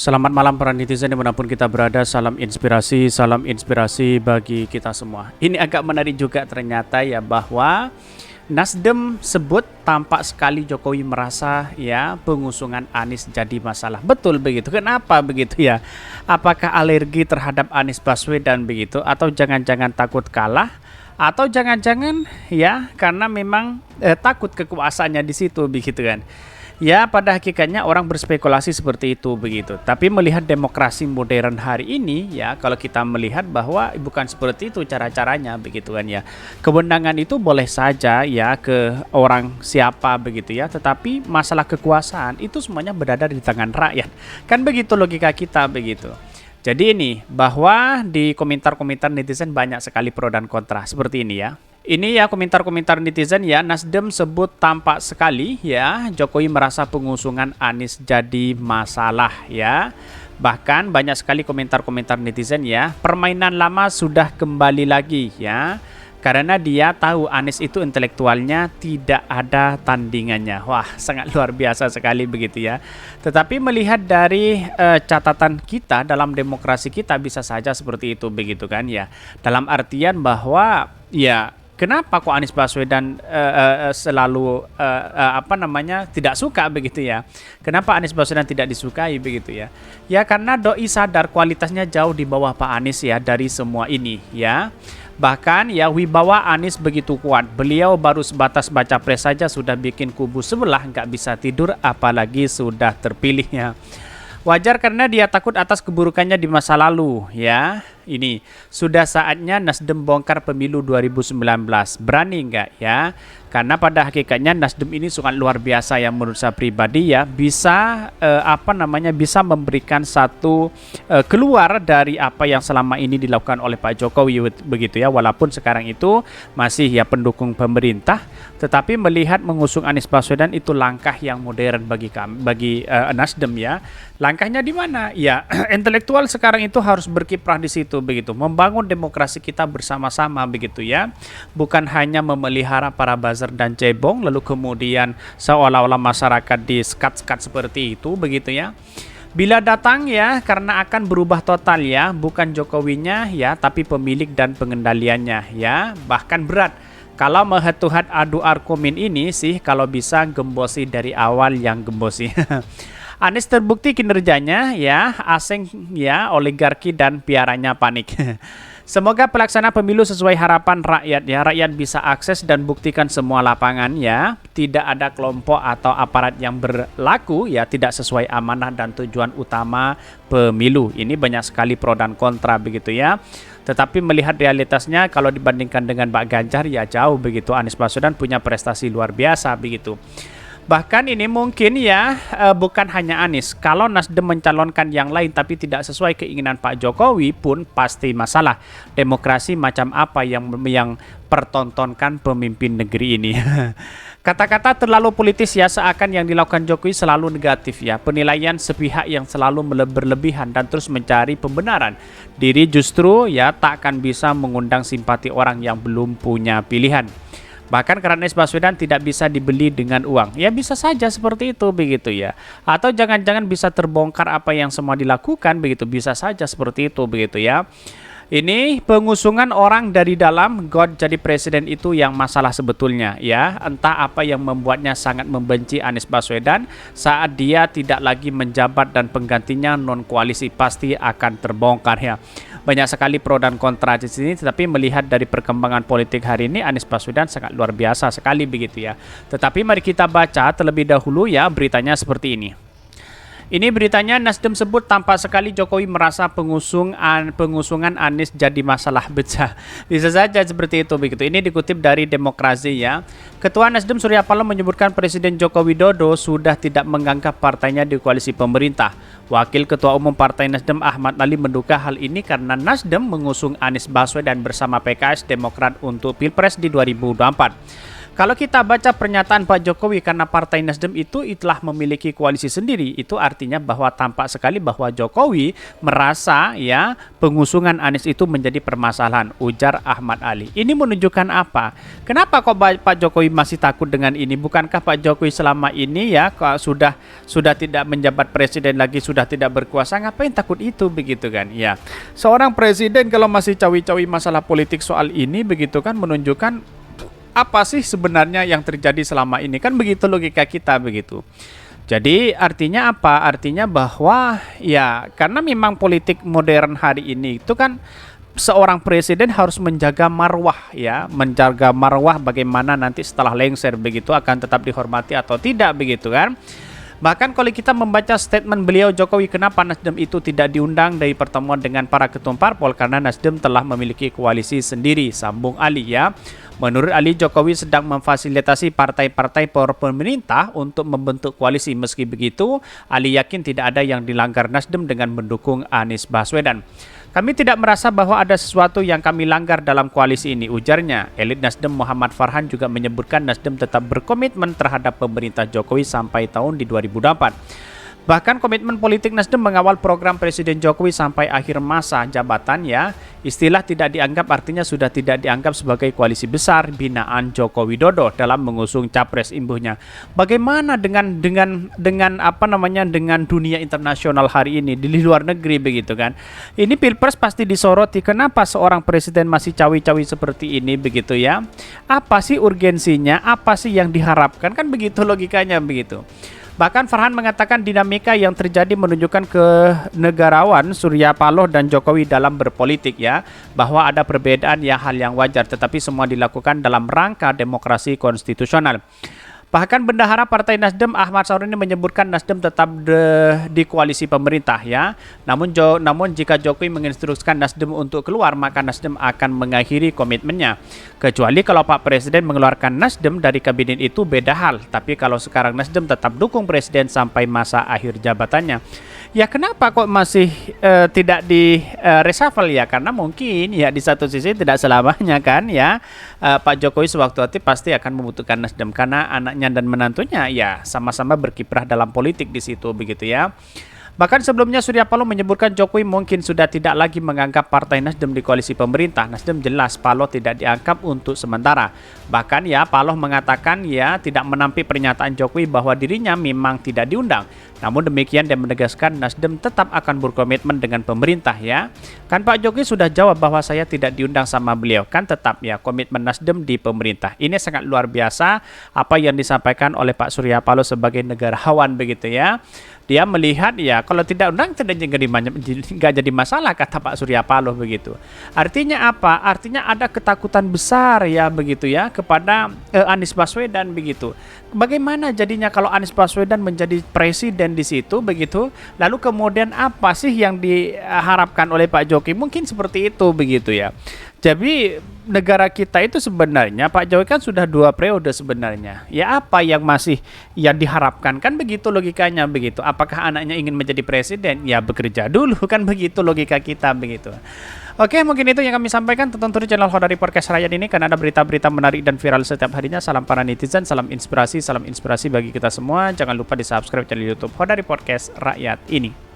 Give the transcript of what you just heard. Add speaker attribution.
Speaker 1: Selamat malam para netizen dimanapun kita berada, salam inspirasi bagi kita semua. Ini agak menarik juga ternyata ya bahwa Nasdem sebut tampak sekali Jokowi merasa ya pengusungan Anies jadi masalah. Betul begitu, kenapa begitu ya? Apakah alergi terhadap Anies Baswedan begitu atau jangan-jangan takut kalah? Atau jangan-jangan ya karena memang takut kekuasaannya di situ begitu kan? Ya, pada hakikatnya orang berspekulasi seperti itu begitu. Tapi melihat demokrasi modern hari ini, ya kalau kita melihat bahwa bukan seperti itu cara-caranya begitu kan ya. Kewenangan itu boleh saja ya ke orang siapa begitu ya, tetapi masalah kekuasaan itu semuanya berada di tangan rakyat. Kan begitu logika kita begitu. Jadi ini bahwa di komentar-komentar netizen banyak sekali pro dan kontra seperti ini ya. Ini ya komentar-komentar netizen ya, Nasdem sebut tampak sekali ya Jokowi merasa pengusungan Anies jadi masalah ya. Bahkan banyak sekali komentar-komentar netizen ya, permainan lama sudah kembali lagi ya. Karena dia tahu Anies itu intelektualnya tidak ada tandingannya. Wah, sangat luar biasa sekali begitu ya. Tetapi melihat dari catatan kita dalam demokrasi kita bisa saja seperti itu begitu kan ya. Dalam artian bahwa ya kenapa kok Anies Baswedan selalu tidak suka begitu ya? Kenapa Anies Baswedan tidak disukai begitu ya? Ya karena doi sadar kualitasnya jauh di bawah Pak Anies ya dari semua ini ya. Bahkan ya wibawa Anies begitu kuat. Beliau baru sebatas baca pres saja sudah bikin kubu sebelah nggak bisa tidur apalagi sudah terpilihnya. Wajar karena dia takut atas keburukannya di masa lalu ya. Ini sudah saatnya Nasdem bongkar pemilu 2019. Berani nggak ya? Karena pada hakikatnya Nasdem ini sangat luar biasa yang menurut saya pribadi ya bisa bisa memberikan satu keluar dari apa yang selama ini dilakukan oleh Pak Jokowi begitu ya, walaupun sekarang itu masih ya pendukung pemerintah, tetapi melihat mengusung Anies Baswedan itu langkah yang modern bagi Nasdem ya. Langkahnya di mana? Ya intelektual sekarang itu harus berkiprah di situ begitu, membangun demokrasi kita bersama-sama begitu ya, bukan hanya memelihara para buzzer dan cebong lalu kemudian seolah-olah masyarakat di-skat-skat seperti itu begitu ya. Bila datang ya karena akan berubah total ya, bukan Jokowinya ya tapi pemilik dan pengendaliannya ya. Bahkan berat kalau mehead-to-head adu argumen ini sih kalau bisa gembosi dari awal yang gembosi. Anies terbukti kinerjanya ya, asing ya, oligarki dan piaranya panik. Semoga pelaksana pemilu sesuai harapan rakyat ya. Rakyat bisa akses dan buktikan semua lapangan ya. Tidak ada kelompok atau aparat yang berlaku ya tidak sesuai amanah dan tujuan utama pemilu. Ini banyak sekali pro dan kontra begitu ya. Tetapi melihat realitasnya kalau dibandingkan dengan Pak Ganjar ya jauh begitu. Anies Baswedan punya prestasi luar biasa begitu. Bahkan ini mungkin ya bukan hanya Anies. Kalau Nasdem mencalonkan yang lain tapi tidak sesuai keinginan Pak Jokowi pun pasti masalah. Demokrasi macam apa yang pertontonkan pemimpin negeri ini. Kata-kata terlalu politis ya seakan yang dilakukan Jokowi selalu negatif ya. Penilaian sepihak yang selalu berlebihan dan terus mencari pembenaran. Diri justru ya tak akan bisa mengundang simpati orang yang belum punya pilihan. Bahkan karena Anies Baswedan tidak bisa dibeli dengan uang. Ya bisa saja seperti itu begitu ya. Atau jangan-jangan bisa terbongkar apa yang semua dilakukan begitu. Bisa saja seperti itu begitu ya. Ini pengusungan orang dari dalam God jadi presiden itu yang masalah sebetulnya ya. Entah apa yang membuatnya sangat membenci Anies Baswedan saat dia tidak lagi menjabat dan penggantinya non koalisi pasti akan terbongkar ya. Banyak sekali pro dan kontra di sini, tetapi melihat dari perkembangan politik hari ini Anies Baswedan sangat luar biasa sekali begitu ya. Tetapi mari kita baca terlebih dahulu ya beritanya seperti ini. Ini beritanya Nasdem sebut tampak sekali Jokowi merasa pengusungan Anies jadi masalah besar. Bisa saja seperti itu begitu. Ini dikutip dari Demokrasi ya. Ketua Nasdem Surya Paloh menyebutkan Presiden Joko Widodo sudah tidak menganggap partainya di koalisi pemerintah. Wakil Ketua Umum Partai Nasdem Ahmad Ali menduga hal ini karena Nasdem mengusung Anies Baswedan bersama PKS Demokrat untuk Pilpres di 2024. Kalau kita baca pernyataan Pak Jokowi karena Partai Nasdem itu telah memiliki koalisi sendiri, itu artinya bahwa tampak sekali bahwa Jokowi merasa ya pengusungan Anies itu menjadi permasalahan, ujar Ahmad Ali. Ini menunjukkan apa? Kenapa kok Pak Jokowi masih takut dengan ini? Bukankah Pak Jokowi selama ini ya sudah tidak menjabat presiden lagi, sudah tidak berkuasa, ngapain takut itu begitu kan? Ya. Seorang presiden kalau masih cawi-cawi masalah politik soal ini begitu kan menunjukkan apa sih sebenarnya yang terjadi selama ini, kan begitu logika kita begitu. Jadi artinya apa? Artinya bahwa ya karena memang politik modern hari ini itu kan seorang presiden harus menjaga marwah ya, menjaga marwah bagaimana nanti setelah lengser begitu akan tetap dihormati atau tidak begitu kan. Bahkan kalau kita membaca statement beliau Jokowi kenapa Nasdem itu tidak diundang dari pertemuan dengan para ketum parpol, karena Nasdem telah memiliki koalisi sendiri, sambung Ali ya. Menurut Ali, Jokowi sedang memfasilitasi partai-partai pemerintah untuk membentuk koalisi. Meski begitu, Ali yakin tidak ada yang dilanggar Nasdem dengan mendukung Anies Baswedan. Kami tidak merasa bahwa ada sesuatu yang kami langgar dalam koalisi ini, ujarnya. Elit Nasdem Muhammad Farhan juga menyebutkan Nasdem tetap berkomitmen terhadap pemerintah Jokowi sampai tahun di 2024. Bahkan komitmen politik Nasdem mengawal program Presiden Jokowi sampai akhir masa jabatan ya. Istilah tidak dianggap artinya sudah tidak dianggap sebagai koalisi besar binaan Joko Widodo dalam mengusung capres imbuhnya. Bagaimana dengan dunia internasional hari ini di luar negeri begitu kan? Ini Pilpres pasti disoroti. Kenapa seorang presiden masih cawi-cawi seperti ini begitu ya? Apa sih urgensinya? Apa sih yang diharapkan? Kan begitu logikanya begitu. Bahkan Farhan mengatakan dinamika yang terjadi menunjukkan kenegarawan Surya Paloh dan Jokowi dalam berpolitik ya, bahwa ada perbedaan ya hal yang wajar, tetapi semua dilakukan dalam rangka demokrasi konstitusional. Bahkan bendahara Partai Nasdem Ahmad Sahroni menyebutkan Nasdem tetap di koalisi pemerintah ya. Namun jika Jokowi menginstruksikan Nasdem untuk keluar, maka Nasdem akan mengakhiri komitmennya. Kecuali kalau Pak Presiden mengeluarkan Nasdem dari kabinet itu beda hal. Tapi kalau sekarang Nasdem tetap dukung Presiden sampai masa akhir jabatannya. Ya kenapa kok masih tidak di reshuffle ya? Karena mungkin ya di satu sisi tidak selamanya kan ya. Pak Jokowi sewaktu-waktu pasti akan membutuhkan Nasdem karena anaknya dan menantunya ya sama-sama berkiprah dalam politik di situ begitu ya. Bahkan sebelumnya Surya Paloh menyebutkan Jokowi mungkin sudah tidak lagi menganggap Partai Nasdem di koalisi pemerintah. Nasdem jelas Paloh tidak dianggap untuk sementara. Bahkan ya Paloh mengatakan ya tidak menampik pernyataan Jokowi bahwa dirinya memang tidak diundang. Namun demikian dia menegaskan Nasdem tetap akan berkomitmen dengan pemerintah ya. Kan Pak Jokowi sudah jawab bahwa saya tidak diundang sama beliau. Kan tetap ya komitmen Nasdem di pemerintah. Ini sangat luar biasa apa yang disampaikan oleh Pak Surya Paloh sebagai negarawan begitu ya. Dia melihat ya kalau tidak undang tidak jadi masalah kata Pak Surya Paloh begitu. Artinya apa? Artinya ada ketakutan besar ya begitu ya kepada Anies Baswedan begitu. Bagaimana jadinya kalau Anies Baswedan menjadi presiden di situ begitu? Lalu kemudian apa sih yang diharapkan oleh Pak Jokowi? Mungkin seperti itu begitu ya. Jadi negara kita itu sebenarnya Pak Jokowi kan sudah 2 periode sebenarnya. Ya apa yang masih yang diharapkan kan begitu logikanya begitu. Apakah anaknya ingin menjadi presiden? Ya bekerja dulu kan begitu logika kita begitu. Oke, mungkin itu yang kami sampaikan. Tonton terus channel Khodari Podcast Rakyat ini karena ada berita-berita menarik dan viral setiap harinya. Salam para netizen, salam inspirasi bagi kita semua. Jangan lupa di subscribe channel YouTube Khodari Podcast Rakyat ini.